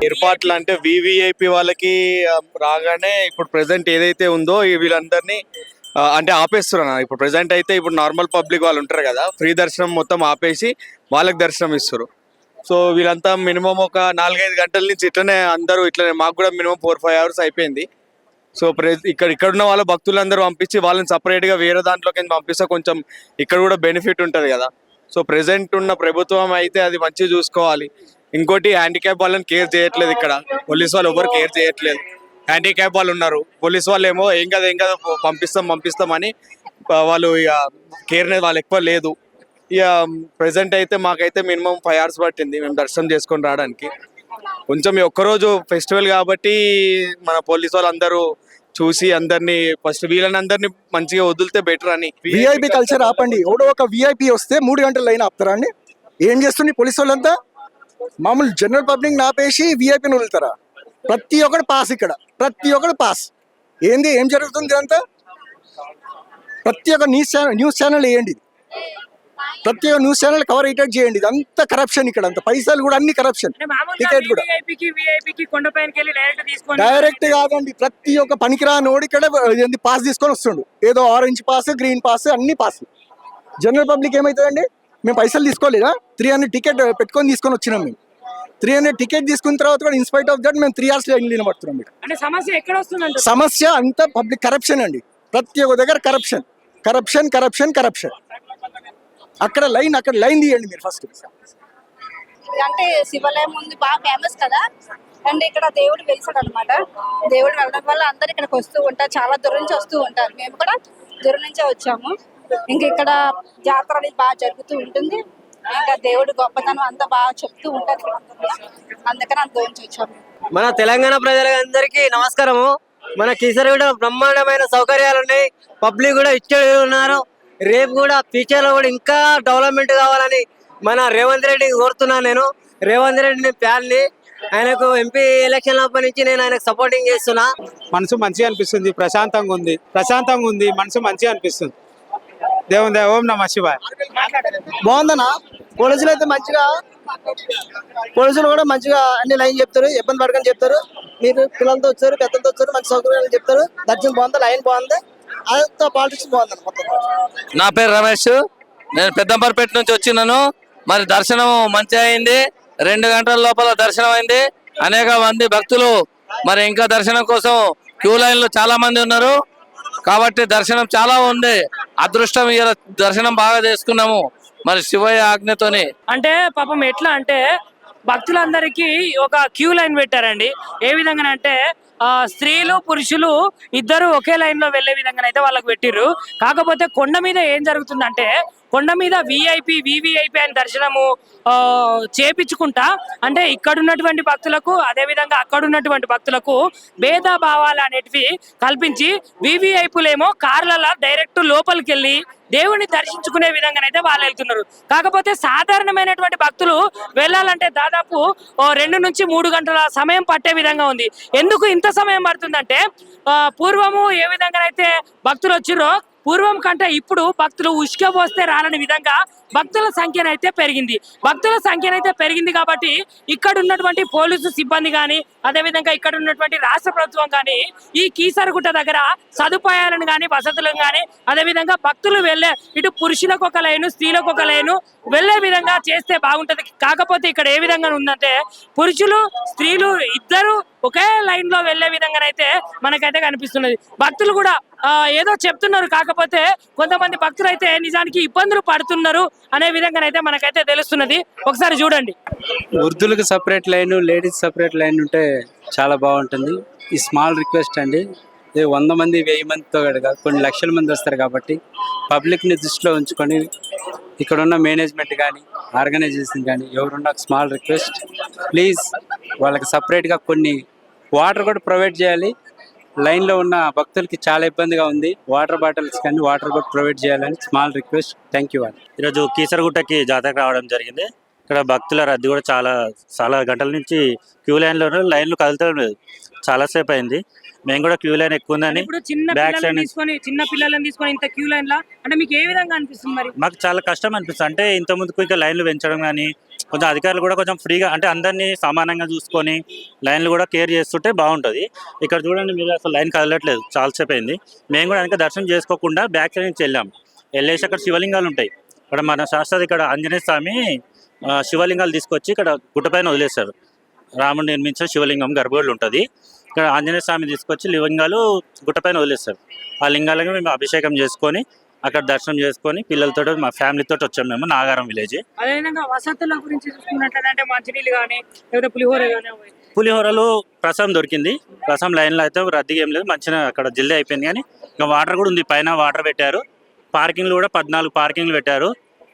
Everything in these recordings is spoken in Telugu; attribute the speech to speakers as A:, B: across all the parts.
A: ఏర్పాట్లు అంటే వివిఐపి వాళ్ళకి రాగానే ఇప్పుడు ప్రెసెంట్ ఏదైతే ఉందో వీళ్ళందరినీ అంటే ఆపేస్తున్నారు. ఇప్పుడు ప్రెసెంట్ అయితే ఇప్పుడు నార్మల్ పబ్లిక్ వాళ్ళు ఉంటారు కదా, ఫ్రీ దర్శనం మొత్తం ఆపేసి వాళ్ళకి దర్శనం ఇస్తారు. సో వీళ్ళంతా మినిమం ఒక 4-5 గంటల నుంచి ఇట్లనే అందరూ ఇట్లనే, మాకు కూడా మినిమం 4-5 అవర్స్ అయిపోయింది. సో ఇక్కడున్న వాళ్ళ భక్తులందరూ పంపించి వాళ్ళని సపరేట్గా వేరే దాంట్లోకి పంపిస్తే కొంచెం ఇక్కడ కూడా బెనిఫిట్ ఉంటుంది కదా. సో ప్రెసెంట్ ఉన్న ప్రభుత్వం అయితే అది మంచిగా చూసుకోవాలి. ఇంకోటి హ్యాండిక్యాప్ వాళ్ళని కేర్ చేయట్లేదు. ఇక్కడ పోలీస్ వాళ్ళు ఎవరు కేర్ చేయట్లేదు. హ్యాండిక్యాప్ వాళ్ళు ఉన్నారు, పోలీస్ వాళ్ళు ఏమో ఏం కదా పంపిస్తామని వాళ్ళు ఇక కేర్ అనేది వాళ్ళు ఎక్కువ లేదు. ఇక ప్రెసెంట్ అయితే మాకైతే మినిమం 5 hours పట్టింది మేము దర్శనం చేసుకొని రావడానికి. కొంచెం ఒక్కరోజు ఫెస్టివల్ కాబట్టి మన పోలీస్ వాళ్ళు అందరూ చూసి అందరినీ ఫస్ట్ వీళ్ళని అందరినీ మంచిగా వదిలితే బెటర్ అని.
B: విఐపి కల్చర్ ఆపండి. ఎవడో ఒక విఐపి వస్తే 3 గంటల లైన్ ఆపుతారా అండి? ఏం చేస్తుంది పోలీసు వాళ్ళంతా? మామూలు జనరల్ పబ్లిక్ ఆపేసి విఐపిని వదులుతారా? ప్రతి ఒక్కటి పాస్, ఇక్కడ ప్రతి ఒక్కటి పాస్. ఏంది ఏం జరుగుతుంది అంతా? ప్రతి ఒక్క న్యూస్ ఛానల్ వేయండి, ప్రతి ఒక్క న్యూస్ ఛానల్ కవర్ అయ్యేటట్టు చేయండి. అంత కరప్షన్ ఇక్కడ, అంత పైసలు కూడా అన్ని కరప్షన్. టికెట్ కూడా డైరెక్ట్ కాదండి, ప్రతి ఒక్క పనికిరానోడు ఇక్కడ పాస్ తీసుకొని వస్తుండు. ఏదో ఆరెంజ్ పాస్, గ్రీన్ పాస్, అన్ని పాస్. జనరల్ పబ్లిక్ ఏమవుతుందండి? మేము పైసలు తీసుకోలేదా? 300 టికెట్ పెట్టుకొని తీసుకొని వచ్చినాం. మేము 300 టికెట్ తీసుకున్న తర్వాత కూడా ఇన్స్పైట్ ఆఫ్ దట్ మేము 3 hours నిలబడుతున్నాం. సమస్య అంతా పబ్లిక్ కరప్షన్ అండి. ప్రతి ఒక్క దగ్గర కరప్షన్ కరప్షన్ కరప్షన్ కరప్షన్. అక్కడ లైన్ తీయండి మీరు ఫస్ట్.
C: అంటే శివాలయం ముందు బాగా ఫేమస్ కదా, అండ్ ఇక్కడ దేవుడు వెలిసాడు అనమాట. దేవుడు వెళ్ళడం వల్ల అందరు ఇక్కడికి వస్తూ ఉంటారు, చాలా దూరం నుంచి వస్తూ ఉంటారు. మేము కూడా దూరం నుంచే వచ్చాము. ఇంకా ఇక్కడ జాతర అనేది బాగా జరుగుతూ ఉంటుంది. ఇంకా దేవుడు గొప్పతనం అంతా బాగా చెప్తూ ఉంటారు. అందుకని అంత దూరం నుంచి వచ్చాము.
D: మన తెలంగాణ ప్రజలందరికీ నమస్కారము. మన కీసరగూడ బ్రహ్మాండమైన సౌకర్యాలు ఉన్నాయి, పబ్లిక్ కూడా ఇచ్చేది ఉన్నారు. రేపు కూడా ఫ్యూచర్ లో కూడా ఇంకా డెవలప్మెంట్ కావాలని మన రేవంత్ రెడ్డికి కోరుతున్నాను. నేను రేవంత్ రెడ్డిని ఫ్యాన్ని, ఆయనకు ఎంపీ ఎలక్షన్ అప్పటి నుంచి నేను ఆయనకు సపోర్టింగ్ చేస్తున్నా.
E: మనసు మంచిగా అనిపిస్తుంది, ప్రశాంతంగా ఉంది, మనసు మంచిగా అనిపిస్తుంది. దేవుని ఓం నమః శివాయ.
D: బాగుందన్నా. పోలీసులు అయితే పోలీసులు కూడా మంచిగా అన్ని లైన్ చెప్తారు, ఇబ్బంది పడకని చెప్తారు. మీరు పిల్లలతో వచ్చారు, పెద్దలతో వచ్చారు, మంచి సౌకర్యాలు చెప్తారు. దర్శనం బాగుంది, లైన్ బాగుంది, అదంతా పాలిటిక్స్ బాగుంది మొత్తం.
F: నా పేరు రమేష్, నేను పెద్దంబర్పేట నుంచి వచ్చినాను. మరి దర్శనం మంచిగా అయింది, 2 గంటల లోపల దర్శనం అయింది. అనేక మంది భక్తులు మరి ఇంకా దర్శనం కోసం క్యూ లైన్లు చాలా మంది ఉన్నారు. కాబట్టి దర్శనం చాలా ఉంది. అదృష్టం దర్శనం బాగా చేసుకున్నాము మరి శివయ్య ఆజ్ఞతోని.
G: అంటే పాపం ఎట్లా అంటే భక్తులందరికీ ఒక క్యూ లైన్ పెట్టారండి. ఏ విధంగా అంటే స్త్రీలు పురుషులు ఇద్దరు ఒకే లైన్ లో వెళ్లే విధంగా అయితే వాళ్ళకి పెట్టిర్రు. కాకపోతే కొండ మీద ఏం జరుగుతుందంటే, కొండ మీద వివిఐపి అని దర్శనము చేపించుకుంటా, అంటే ఇక్కడ ఉన్నటువంటి భక్తులకు అదే విధంగా అక్కడ ఉన్నటువంటి భక్తులకు భేదభావాలు అనేటివి కల్పించి వివిఐపులేమో కార్లలో డైరెక్ట్ లోపలికి వెళ్ళి దేవుణ్ణి దర్శించుకునే విధంగానైతే వాళ్ళు వెళ్తున్నారు. కాకపోతే సాధారణమైనటువంటి భక్తులు వెళ్ళాలంటే దాదాపు 2 నుంచి 3 గంటల సమయం పట్టే విధంగా ఉంది. ఎందుకు ఇంత సమయం పడుతుందంటే, పూర్వము ఏ విధంగానైతే భక్తులు వచ్చిర్రో పూర్వం కంటే ఇప్పుడు భక్తులు ఉష్క పోస్తే రాలని విధంగా భక్తుల సంఖ్యనైతే పెరిగింది. కాబట్టి ఇక్కడ ఉన్నటువంటి పోలీసు సిబ్బంది కానీ, అదేవిధంగా ఇక్కడ ఉన్నటువంటి రాష్ట్ర ప్రభుత్వం కానీ ఈ కీసరగుట్ట దగ్గర సదుపాయాలను కానీ, వసతులను కానీ, అదేవిధంగా భక్తులు వెళ్ళే ఇటు పురుషులకు ఒక లైను, స్త్రీలకు ఒక లైను వెళ్లే విధంగా చేస్తే బాగుంటది. కాకపోతే ఇక్కడ ఏ విధంగా ఉందంటే, పురుషులు స్త్రీలు ఇద్దరు ఒకే లైన్ లో వెళ్లే విధంగానైతే మనకైతే కనిపిస్తున్నది. భక్తులు కూడా ఏదో చెప్తున్నారు, కాకపోతే కొంతమంది భక్తులు అయితే నిజానికి ఇబ్బందులు పడుతున్నారు అనే విధంగానైతే మనకైతే తెలుస్తున్నది. ఒకసారి చూడండి.
E: వృద్ధులకు separate line, ladies separate line ఉంటే చాలా బాగుంటుంది. ఈ స్మాల్ రిక్వెస్ట్ అండి. 100 మంది 1000 మందితో కాదు, కొన్ని లక్షల మంది వస్తారు కాబట్టి పబ్లిక్ని దృష్టిలో ఉంచుకొని ఇక్కడ ఉన్న మేనేజ్మెంట్ కానీ, ఆర్గనైజేషన్ కానీ ఎవరున్న స్మాల్ రిక్వెస్ట్, ప్లీజ్ వాళ్ళకి సపరేట్గా కొన్ని వాటర్ కూడా ప్రొవైడ్ చేయాలి. లైన్లో ఉన్న భక్తులకి చాలా ఇబ్బందిగా ఉంది. వాటర్ బాటిల్స్ కానీ వాటర్ కూడా ప్రొవైడ్ చేయాలని స్మాల్ రిక్వెస్ట్. Thank you.
H: ఈరోజు కీసరగుట్టకి జాతరకు రావడం జరిగింది. ఇక్కడ భక్తుల రద్దీ కూడా చాలా గంటల నుంచి క్యూ లైన్లో కదులుతూ లేదు, చాలాసేపు అయింది. మేము కూడా క్యూ లైన్ ఎక్కువ ఉందని
G: ఇప్పుడు చిన్న
H: బ్యాక్
G: పిల్లల్ని
H: సైడ్
G: తీసుకొని ఇంత క్యూ లైన్ లా అంటే మీకు ఏ విధంగా అనిపిస్తుంది మరి?
H: మాకు చాలా కష్టం అనిపిస్తుంది. అంటే ఇంత ముందుకు ఇంకా లైన్లు పెంచడం కానీ కొంచెం అధికారులు కూడా కొంచెం ఫ్రీగా అంటే అందరినీ సమానంగా చూసుకొని లైన్లు కూడా కేర్ చేస్తుంటే బాగుంటుంది. ఇక్కడ చూడండి మీరు అసలు లైన్ కదలట్లేదు, చాలాసేపు అయింది. మేము కూడా ఇంకా దర్శనం చేసుకోకుండా బ్యాక్ సైడ్ నుంచి వెళ్ళేసి అక్కడ శివలింగాలు ఉంటాయి. ఇక్కడ మన శాస్త్రాలు ఇక్కడ ఆంజనేయ స్వామి శివలింగాలు తీసుకొచ్చి ఇక్కడ గుట్టపైన వదిలేస్తారు. రాముడు నిర్మించిన శివలింగం గర్భగుడి ఉంటుంది. ఇక్కడ ఆంజనేయ స్వామి తీసుకొచ్చి లింగాలు గుట్టపైన వదిలేస్తారు. ఆ లింగాలకు మేము అభిషేకం చేసుకొని అక్కడ దర్శనం చేసుకొని పిల్లలతో మా ఫ్యామిలీతో వచ్చాము మేము నాగారం విలేజ్.
G: అదేవిధంగా వసతుల గురించి చూసుకున్నట్లయితే అంటే మంచినీళ్ళు కానీ లేదా పులిహోర కానీ
H: పులిహోరలు ప్రసాదం దొరికింది. ప్రసాదం లైన్లో అయితే రద్దీగా ఏం లేదు, మంచిగా అక్కడ జల్దీ అయిపోయింది. కానీ ఇంకా వాటర్ కూడా ఉంది, పైన వాటర్ పెట్టారు. పార్కింగ్లు కూడా 14 పార్కింగ్లు పెట్టారు.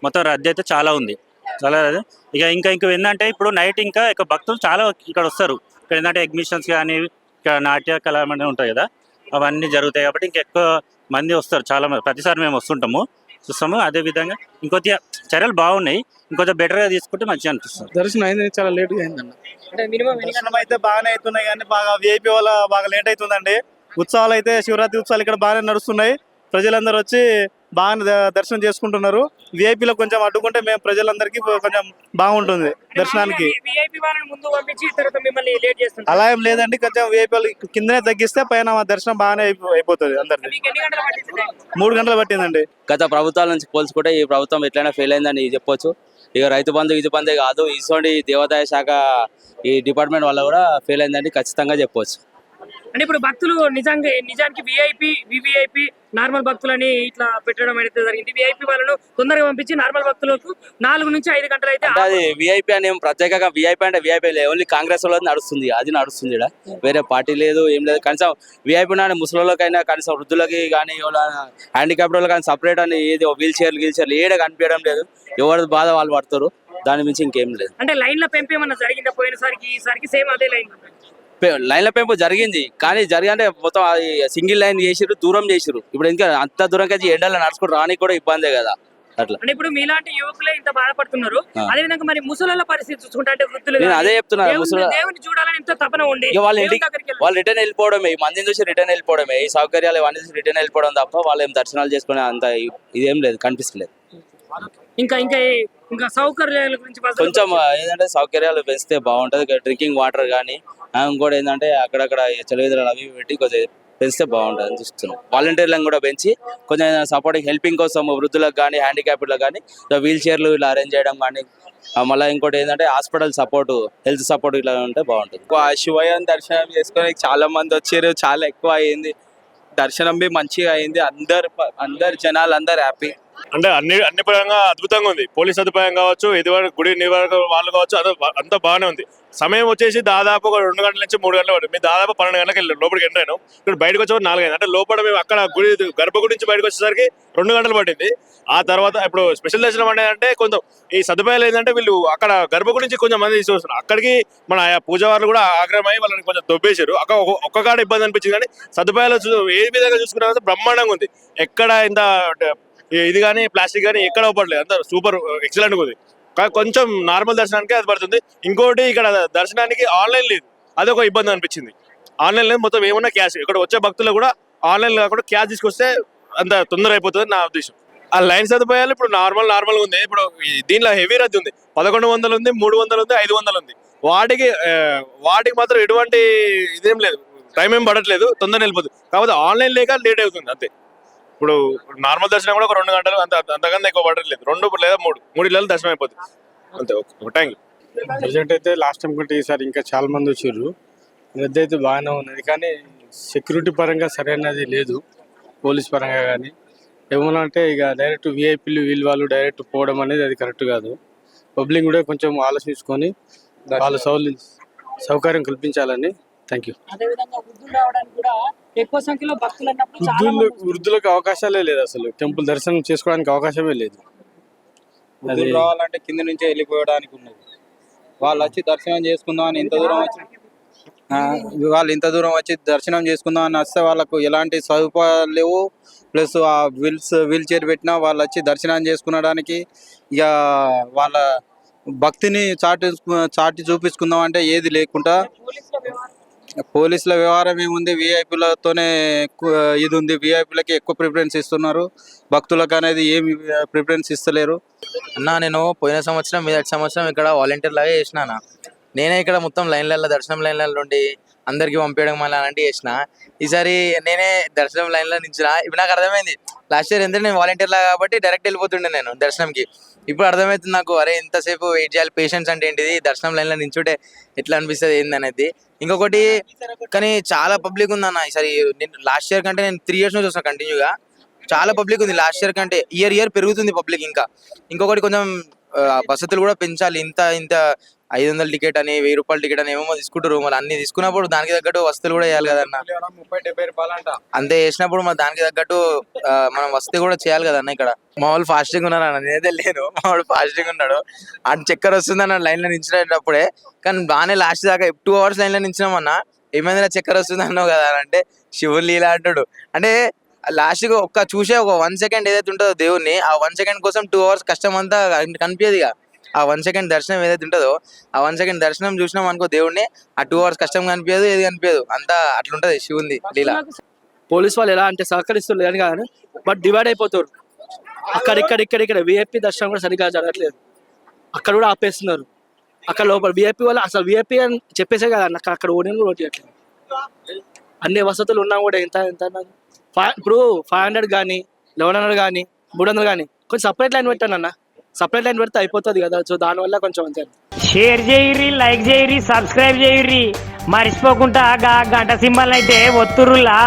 H: మొత్తం రద్దీ అయితే చాలా ఉంది, చాలా రద్దీ. ఇంకా ఏంటంటే ఇప్పుడు నైట్ ఇంకా భక్తులు చాలా ఇక్కడ వస్తారు. ఇక్కడ ఏంటంటే ఎగ్జిబిషన్స్ కానీ ఇక్కడ నాట్య కళామంది ఉంటాయి కదా, అవన్నీ జరుగుతాయి కాబట్టి ఇంకా ఎక్కువ మంది వస్తారు. చాలా మంది ప్రతిసారి మేము చూస్తాము. అదేవిధంగా ఇంకొద్దిగా చర్యలు బాగున్నాయి, ఇంకొద్దిగా బెటర్గా తీసుకుంటే మంచిగా అనిపిస్తుంది.
B: దర్శనం అయింది, చాలా లేట్గా అయిందన్న.
G: అంటే మినిమం
I: దర్శనం అయితే బాగానే అవుతున్నాయి కానీ బాగా విఐపి వల్ల బాగా లేట్ అవుతుందండి. ఉత్సవాలు అయితే శివరాత్రి ఉత్సవాలు ఇక్కడ బాగానే నడుస్తున్నాయి. ప్రజలందరూ వచ్చి బాగానే దర్శనం చేసుకుంటున్నారు. విఐపీలో కొంచెం అడ్డుకుంటే మేము ప్రజలందరికీ కొంచెం బాగుంటుంది దర్శనానికి.
G: విఐపి వాళ్ళని ముందు పంపించి తర్వాత మిమ్మల్ని లేట్ చేస్తున్నారు.
I: అలా ఏం లేదండి, కొంచెం విఐపీలు కిందనే తగ్గిస్తే పైన మా దర్శనం బాగానే అయిపోతుంది అందరికి.
G: మీకు ఎన్ని గంటలు పట్టింది?
I: 3 గంటలు పట్టిందండి.
F: గత ప్రభుత్వాల నుంచి పోల్చుకుంటే ఈ ప్రభుత్వం ఎట్లయినా ఫెయిల్ అయిందని చెప్పొచ్చు. ఇక రైతు బంధు ఇది బందే కాదు, ఇటువంటి దేవాదాయ శాఖ ఈ డిపార్ట్మెంట్ వల్ల కూడా ఫెయిల్ అయిందని ఖచ్చితంగా చెప్పొచ్చు.
G: అంటే ఇప్పుడు భక్తులు నిజానికి విఐపి వివిఐపి నార్మల్ భక్తులని ఇట్లా పెట్టడం అయితే జరిగింది. విఐపి వాళ్ళను తొందరగా పంపించి నార్మల్ భక్తులకు 4 నుంచి 5 గంటలు అయితే
F: అది విఐపి అని ప్రత్యేకంగా విఐపి అంటే విఐపి లేదు, ఓన్లీ కాంగ్రెస్ వాళ్ళది నడుస్తుంది, అది నడుస్తుంది. ఇక్కడ వేరే పార్టీ లేదు, ఏం లేదు. కనీసం విఐపి అంటే ముసలికైనా కనీసం వృద్ధులకి కానీ హ్యాండిక్యాప్డ్ వాళ్ళకి కానీ సపరేట్ అని ఏది వీల్ చైర్లు ఏడ కనిపించడం లేదు. ఎవరి బాధ వాళ్ళు పడతారు, దాని మించి ఇంకేం లేదు.
G: అంటే లైన్ల పెంపు ఏమన్నా జరిగిందా? పోయినసారికి ఈసారికి సేమ్ అదే లైన్
F: లైన్ల పెంపు జరిగింది, కానీ అంటే మొత్తం అది సింగిల్ లైన్ చేసిరు, దూరం చేసిరు. ఇప్పుడు ఇంకా అంత దూరం కలిసి ఎండలో నడుచుకుంటూ రానికి కూడా ఇబ్బందే కదా. అట్లా
G: అంటే ఇప్పుడు మీలాంటి యువకులే ఇంత బాధపడుతున్నారు. అదే విధంగా మరి ముసలి పరిస్థితి చూసుకుంటే అంటే వృద్ధులు
F: నేను అదే చెప్తున్నా,
G: దేవుని చూడాలని ఎంతో తపన ఉండి
F: వాళ్ళ ఇంటికి వాళ్ళు రిటర్న్ వెళ్ళిపోవడమే, ఈ మందిని చూసి రిటర్న్ వెళ్ళిపోవడమే, ఈ సౌకర్యాలు ఇవన్నీ చూసి రిటర్న్ వెళ్ళిపోవడం తప్ప వాళ్ళు ఏం దర్శనాలు చేసుకునే అంత ఇదేం లేదు, కనిపిస్తలేదు.
G: ఇంకా సౌకర్యాల గురించి
F: కొంచెం ఏంటంటే సౌకర్యాలు పెంచితే బాగుంటది. డ్రింకింగ్ వాటర్ కానీ ఇంకోటి ఏంటంటే అక్కడక్కడ చలివేదలు అవి పెట్టి కొంచెం పెంచితే బాగుంటుంది అని చూస్తున్నాం. వాలంటీర్లను కూడా పెంచి కొంచెం సపోర్టింగ్ హెల్పింగ్ కోసం వృద్ధులకు కానీ హ్యాండిక్యాప్డ్లకు కానీ వీల్ చైర్లు ఇలా అరేంజ్ చేయడం కానీ, మళ్ళీ ఇంకోటి ఏంటంటే హాస్పిటల్ సపోర్ట్, హెల్త్ సపోర్ట్ ఇలా ఉంటే బాగుంటుంది.
A: శివయ్యని దర్శనం చేసుకొని చాలా మంది వచ్చారు, చాలా ఎక్కువ అయింది. దర్శనం బి మంచిగా అయింది, అందరు జనాలు అందరు హ్యాపీ.
J: అంటే అన్ని పరంగా అద్భుతంగా ఉంది. పోలీస్ సదుపాయం కావచ్చు, ఎదురు గుడి నివారణ వాళ్ళు కావచ్చు, అంతా బాగానే ఉంది. సమయం వచ్చేసి దాదాపు ఒక 2 గంటల నుంచి 3 గంటలు పడుతుంది. మేము దాదాపు 12 గంటలకు వెళ్ళాం, లోపలికి ఎంటర్ అయినాం. ఇక్కడ బయటకు వచ్చే 4 గంటలు. అంటే లోపల మేము అక్కడ గుడి గర్భగుడి నుంచి బయటకు వచ్చేసరికి 2 గంటలు పట్టింది. ఆ తర్వాత ఇప్పుడు స్పెషల్ దర్శనం అంటే కొంచెం ఈ సదుపాయాలు ఏంటంటే వీళ్ళు అక్కడ గర్భగుడి నుంచి కొంచెం మంది తీసుకొస్తున్నారు. అక్కడికి మన పూజావాళ్ళు కూడా ఆగ్రహమై వాళ్ళని కొంచెం దొబ్బేశారు. ఒక్క కాడ ఇబ్బంది అనిపించింది, కానీ సదుపాయాలు ఏ విధంగా చూసుకున్నా బ్రహ్మాండంగా ఉంది. ఎక్కడ ఇంత ఇది కానీ ప్లాస్టిక్ కానీ ఎక్కడ అవ్వట్లేదు, అంత సూపర్ ఎక్సలెంట్గా ఉంది. కొంచెం నార్మల్ దర్శనానికి అది పడుతుంది. ఇంకోటి ఇక్కడ దర్శనానికి ఆన్లైన్ లేదు, అదొక ఇబ్బంది అనిపించింది. ఆన్లైన్ లేదు, మొత్తం ఏమన్నా క్యాష్. ఇక్కడ వచ్చే భక్తులు కూడా ఆన్లైన్ కాకుండా క్యాష్ తీసుకొస్తే అంత తొందర అయిపోతుంది నా ఉద్దేశం. ఆ లైన్ సదుపాయాలు ఇప్పుడు నార్మల్గా ఉంది. ఇప్పుడు దీనిలో హెవీ రద్దీ ఉంది, 1100 ఉంది, 300 ఉంది, 500 ఉంది. వాటికి మాత్రం ఎటువంటి ఇదేం లేదు, టైం ఏం పడట్లేదు, తొందరగా వెళ్ళిపోతుంది. కాకపోతే ఆన్లైన్ లేక లేట్ అవుతుంది అంతే. ఇప్పుడు నార్మల్ దర్శనం కూడా ఒక 2 గంటలు, అంతకన్నా ఎక్కువ పడట్లేదు. 2 లేదా 3 ఇళ్ళలో దర్శనం అయిపోతుంది అంతే. Okay, thank you.
K: ప్రజెంట్ అయితే లాస్ట్ టైం కంటే ఈసారి ఇంకా చాలా మంది వచ్చారు. రద్దీ అయితే బాగానే ఉన్నది, కానీ సెక్యూరిటీ పరంగా సరైనది లేదు. పోలీస్ పరంగా కానీ ఏమన్నా అంటే ఇక డైరెక్ట్ విఐపీలు వాళ్ళు డైరెక్ట్ పోవడం అనేది అది కరెక్ట్ కాదు. పబ్లిక్ కూడా కొంచెం ఆలోచించుకొని వాళ్ళ సౌకర్యం కల్పించాలని. Thank you.
G: ఎక్కువ సంఖ్యలో భక్తులు అన్నప్పుడు
K: వృద్ధులకు అవకాశాలే లేదు, అసలు టెంపుల్ దర్శనం చేసుకోవడానికి అవకాశమే లేదు.
A: అది రావాలంటే కింద నుంచే వెళ్ళిపోవడానికి ఉన్నది. వాళ్ళు వచ్చి దర్శనం చేసుకుందాం అని ఇంత దూరం వచ్చి దర్శనం చేసుకుందాం అని వస్తే వాళ్ళకు ఎలాంటి సదుపాయాలు లేవు. ప్లస్ ఆ వీల్ చైర్ పెట్టినా వాళ్ళు వచ్చి దర్శనం చేసుకునడానికి ఇక వాళ్ళ భక్తిని చాటి చూపించుకుందాం అంటే ఏది లేకుండా
E: పోలీసుల వ్యవహారం ఏముంది, విఐపీలతోనే ఇది ఉంది. విఐపీలకి ఎక్కువ ప్రిఫరెన్స్ ఇస్తున్నారు, భక్తులకు అనేది ఏమి ప్రిఫరెన్స్ ఇస్తలేరు.
L: అన్నా నేను పోయిన సంవత్సరం మీదటి సంవత్సరం ఇక్కడ వాలంటీర్ లాగా చేసిన అన్న. నేనే ఇక్కడ మొత్తం లైన్లలో దర్శనం లైన్లలో నుండి అందరికి పంపించడం మళ్ళీ అలాంటివి చేసిన. ఈసారి నేనే దర్శనం లైన్లో నించిన. ఇప్పుడు నాకు అర్థమైంది, లాస్ట్ ఇయర్ ఎందుకంటే నేను వాలంటీర్ లాగా కాబట్టి డైరెక్ట్ వెళ్ళిపోతుండే నేను దర్శనంకి. ఇప్పుడు అర్థమవుతుంది నాకు, అరే ఇంతసేపు వెయిట్ చేయాలి, పేషెన్స్ అంటే ఏంటిది, దర్శనం లైన్లో నించుంటే ఎట్లా అనిపిస్తుంది ఏందనేది. ఇంకొకటి కానీ చాలా పబ్లిక్ ఉందన్న ఈసారి. నేను లాస్ట్ ఇయర్ కంటే నేను 3 years నుంచి వస్తాను కంటిన్యూగా. చాలా పబ్లిక్ ఉంది లాస్ట్ ఇయర్ కంటే. ఇయర్ పెరుగుతుంది పబ్లిక్. ఇంకొకటి కొంచెం వసతులు కూడా పెంచాలి. ఇంత 500 టికెట్ అని 1000 రూపాయల టికెట్ అని ఏమో తీసుకుంటారు. మళ్ళీ అన్ని తీసుకున్నప్పుడు దానికి తగ్గట్టు వసతులు కూడా చేయాలి కదన్న.
E: 30-70 రూపాయలు అంట.
L: అంతే చేసినప్పుడు మరి దానికి తగ్గట్టు మనం వసతి కూడా చేయాలి కదన్న. ఇక్కడ మా వాళ్ళు ఫాస్టింగ్ ఉన్నారు అన్న, నేనైతే లేను. మా వాడు ఫాస్టింగ్ ఉన్నాడు. అండ్ చక్కెర వస్తుందన్న లైన్లో నించినప్పుడే. కానీ బాగానే లాస్ట్ దాకా 2 hours లైన్లో నించినామన్నా. ఏమైందిరా చక్కెర వస్తుంది అన్నావు కదా అని అంటే శివుని లీలా అంటాడు. అంటే లాస్ట్కి చూసే ఒక 1 second ఏదైతే ఉంటుందో దేవుడిని, ఆ 1 second కోసం 2 hours కష్టం అంతా కనిపించదు. ఇక ఆ 1 second దర్శనం ఏదైతే ఉంటుందో, ఆ 1 second దర్శనం చూసినాం అనుకో దేవుడిని, ఆ 2 hours కష్టం కనిపించదు, ఏది కనిపించదు. అంతా అట్లుంటది శివుంది లీలా.
D: పోలీస్ వాళ్ళు ఎలా అంటే సహకరిస్తున్నారు కానీ బట్ డివైడ్ అయిపోతారు. ఇక్కడ విఐపీ దర్శనం కూడా సరిగ్గా జరగట్లేదు. అక్కడ కూడా ఆపేస్తున్నారు. అక్కడ లోపల విఐపీ వాళ్ళు అసలు విఐపీ అని చెప్పేసే కదా అక్కడ ఓడి కూడా ఓటియట్లేదు. అన్ని వసతులు ఉన్నా కూడా ఎంత ఇప్పుడు 500 కానీ 1100 కానీ 300 కానీ కొంచెం సపరేట్ లైన్ పెట్టాను అన్న. సపరేట్ లైన్ పెడితే అయిపోతుంది కదా. సో దానివల్ల కొంచెం అంతే.
G: షేర్ చేయరి, లైక్ చేయరి, సబ్స్క్రైబ్ చేయరి, మర్చిపోకుండా గంట సింబల్ అయితే ఒత్తురులా.